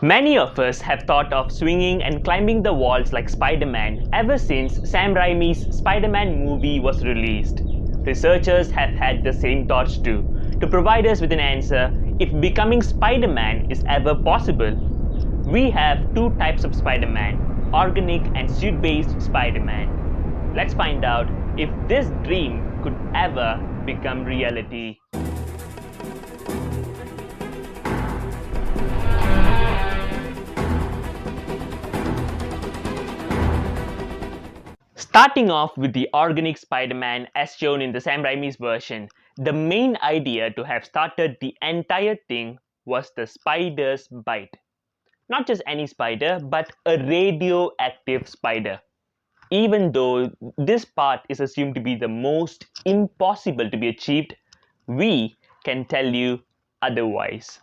Many of us have thought of swinging and climbing the walls like Spider-Man ever since Sam Raimi's Spider-Man movie was released. Researchers have had the same thoughts too, to provide us with an answer if becoming Spider-Man is ever possible. We have two types of Spider-Man, organic and suit-based Spider-Man. Let's find out if this dream could ever become reality. Starting off with the organic Spider-Man as shown in the Sam Raimi's version, the main idea to have started the entire thing was the spider's bite. Not just any spider, but a radioactive spider. Even though this part is assumed to be the most impossible to be achieved, we can tell you otherwise.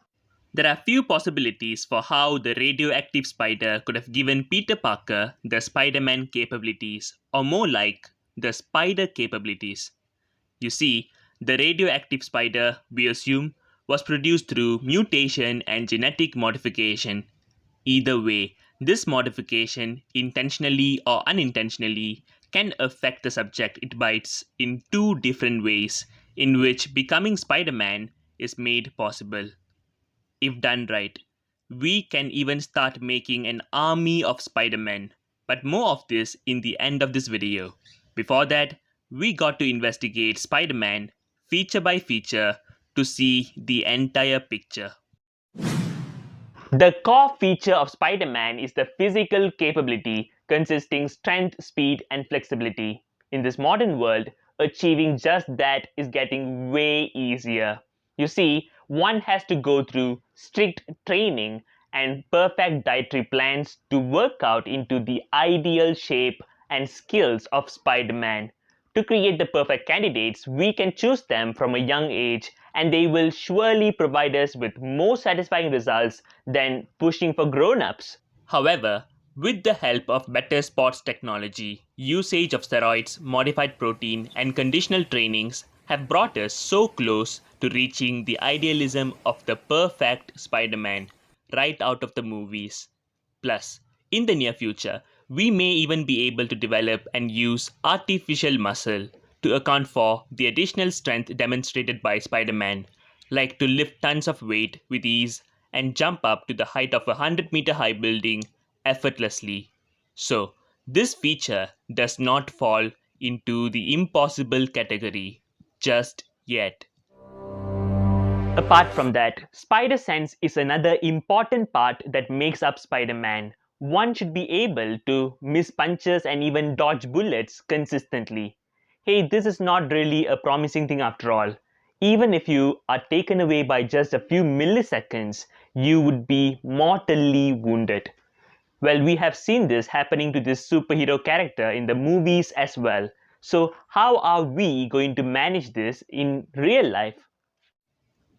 There are few possibilities for how the radioactive spider could have given Peter Parker the Spider-Man capabilities, or more like, the spider capabilities. You see, the radioactive spider, we assume, was produced through mutation and genetic modification. Either way, this modification, intentionally or unintentionally, can affect the subject it bites in two different ways, in which becoming Spider-Man is made possible. If done right, we can even start making an army of Spider-Men. But more of this in the end of this video. Before that, we got to investigate Spider-Man feature by feature to see the entire picture. The core feature of Spider-Man is the physical capability consisting strength, speed, and flexibility. In this modern world, achieving just that is getting way easier. You see, one has to go through strict training and perfect dietary plans to work out into the ideal shape and skills of Spider-Man. To create the perfect candidates, we can choose them from a young age, and they will surely provide us with more satisfying results than pushing for grown-ups. However, with the help of better sports technology, usage of steroids, modified protein, and conditional trainings have brought us so close to reaching the idealism of the perfect Spider-Man right out of the movies. Plus, in the near future, we may even be able to develop and use artificial muscle to account for the additional strength demonstrated by Spider-Man, like to lift tons of weight with ease and jump up to the height of a 100-meter high building effortlessly. So, this feature does not fall into the impossible category just yet. Apart from that, spider sense is another important part that makes up Spider-Man. One should be able to miss punches and even dodge bullets consistently. Hey, this is not really a promising thing after all. Even if you are taken away by just a few milliseconds, you would be mortally wounded. Well, we have seen this happening to this superhero character in the movies as well. So, how are we going to manage this in real life?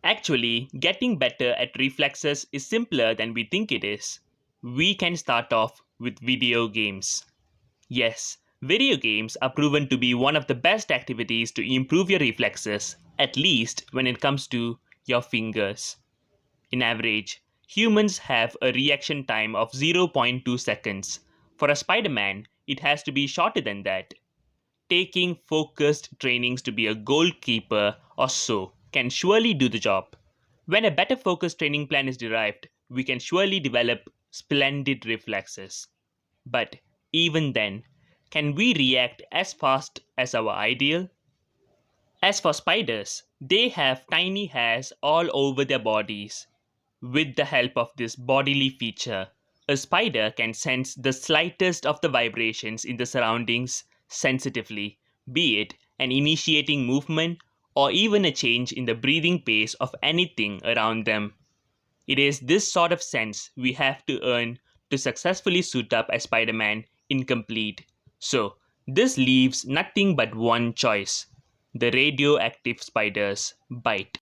Actually, getting better at reflexes is simpler than we think it is. We can start off with video games. Yes, video games are proven to be one of the best activities to improve your reflexes, at least when it comes to your fingers. In average, humans have a reaction time of 0.2 seconds. For a Spider-Man, it has to be shorter than that. Taking focused trainings to be a goalkeeper or so can surely do the job. When a better focused training plan is derived, we can surely develop splendid reflexes. But even then, can we react as fast as our ideal? As for spiders, they have tiny hairs all over their bodies. With the help of this bodily feature, a spider can sense the slightest of the vibrations in the surroundings sensitively, be it an initiating movement or even a change in the breathing pace of anything around them. It is this sort of sense we have to earn to successfully suit up as Spider-Man incomplete. So, this leaves nothing but one choice: the radioactive spider's bite.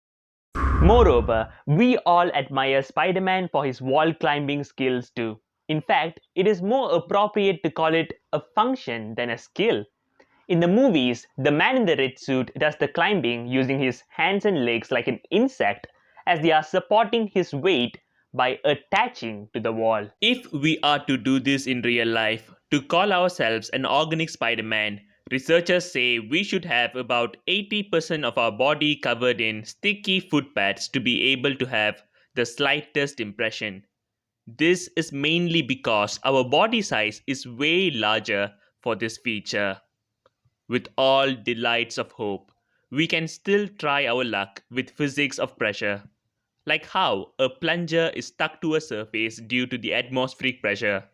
Moreover, we all admire Spider-Man for his wall climbing skills too. In fact, it is more appropriate to call it a function than a skill. In the movies, the man in the red suit does the climbing using his hands and legs like an insect as they are supporting his weight by attaching to the wall. If we are to do this in real life, to call ourselves an organic Spider-Man, researchers say we should have about 80% of our body covered in sticky foot pads to be able to have the slightest impression. This is mainly because our body size is way larger for this feature. With all delights of hope, we can still try our luck with physics of pressure, like how a plunger is stuck to a surface due to the atmospheric pressure.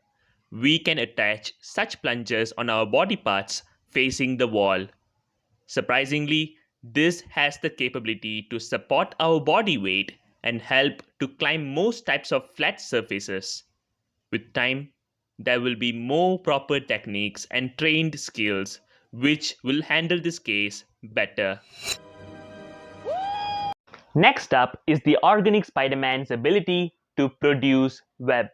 We can attach such plungers on our body parts facing the wall. Surprisingly, this has the capability to support our body weight and help to climb most types of flat surfaces. With time, there will be more proper techniques and trained skills which will handle this case better. Next up is the organic Spider-Man's ability to produce web.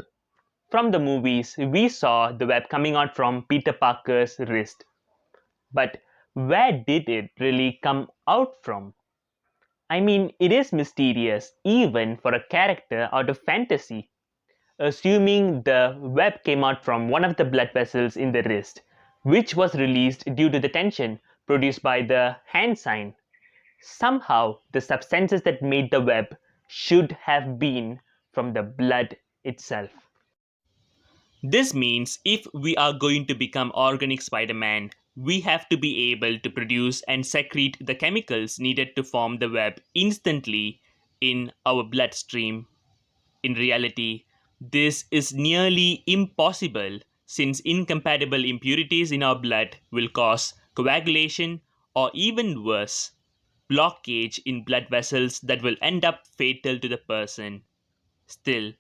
From the movies, we saw the web coming out from Peter Parker's wrist. But where did it really come out from? I mean, it is mysterious even for a character out of fantasy. Assuming the web came out from one of the blood vessels in the wrist, which was released due to the tension produced by the hand sign. Somehow, the substances that made the web should have been from the blood itself. This means if we are going to become organic Spider-Man, we have to be able to produce and secrete the chemicals needed to form the web instantly in our bloodstream. In reality, this is nearly impossible since incompatible impurities in our blood will cause coagulation or even worse, blockage in blood vessels that will end up fatal to the person. Still,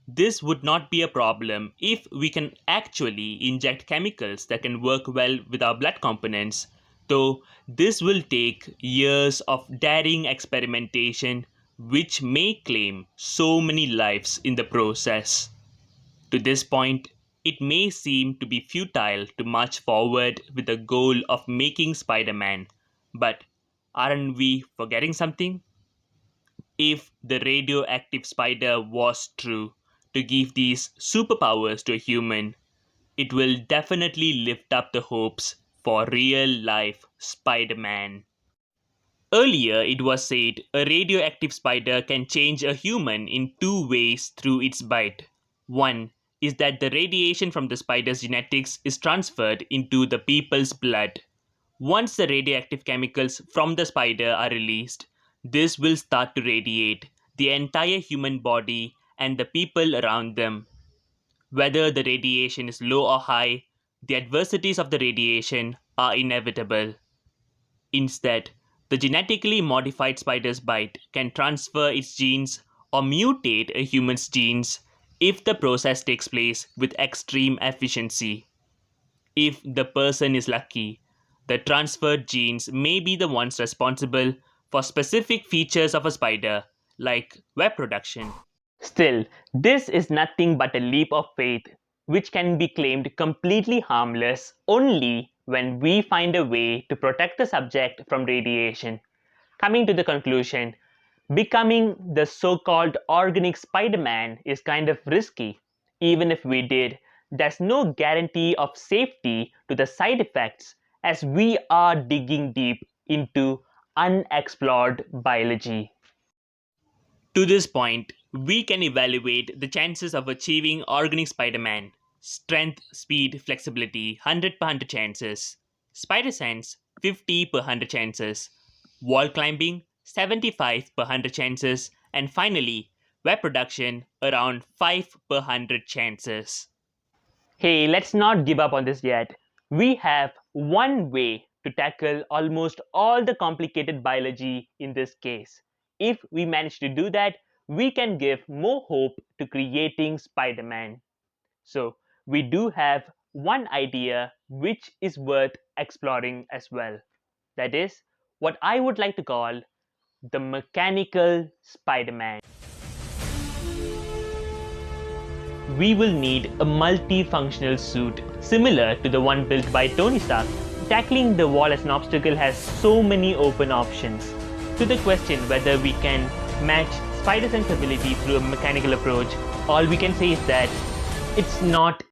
this would not be a problem if we can actually inject chemicals that can work well with our blood components, though this will take years of daring experimentation which may claim so many lives in the process. To this point, it may seem to be futile to march forward with the goal of making Spider-Man, but aren't we forgetting something? If the radioactive spider was true to give these superpowers to a human, it will definitely lift up the hopes for real life Spider-Man. Earlier, it was said a radioactive spider can change a human in two ways through its bite. One is that the radiation from the spider's genetics is transferred into the people's blood. Once the radioactive chemicals from the spider are released, this will start to radiate the entire human body and the people around them. Whether the radiation is low or high, the adversities of the radiation are inevitable. Instead, the genetically modified spider's bite can transfer its genes or mutate a human's genes if the process takes place with extreme efficiency. If the person is lucky, the transferred genes may be the ones responsible for specific features of a spider, like web production. Still, this is nothing but a leap of faith which can be claimed completely harmless only when we find a way to protect the subject from radiation. Coming to the conclusion, becoming the so-called organic Spider-Man is kind of risky. Even if we did, there's no guarantee of safety to the side effects as we are digging deep into unexplored biology. To this point, we can evaluate the chances of achieving organic Spider-Man. Strength, speed, flexibility, 100 per 100 chances. Spider sense, 50 per 100 chances. Wall climbing, 75 per 100 chances. And finally, web production, around 5 per 100 chances. Hey, let's not give up on this yet. We have one way to tackle almost all the complicated biology in this case. If we manage to do that, we can give more hope to creating Spider-Man. So, we do have one idea which is worth exploring as well. That is what I would like to call the mechanical Spider-Man. We will need a multifunctional suit similar to the one built by Tony Stark. Tackling the wall as an obstacle has so many open options. To the question whether we can match spider sense ability through a mechanical approach, all we can say is that it's not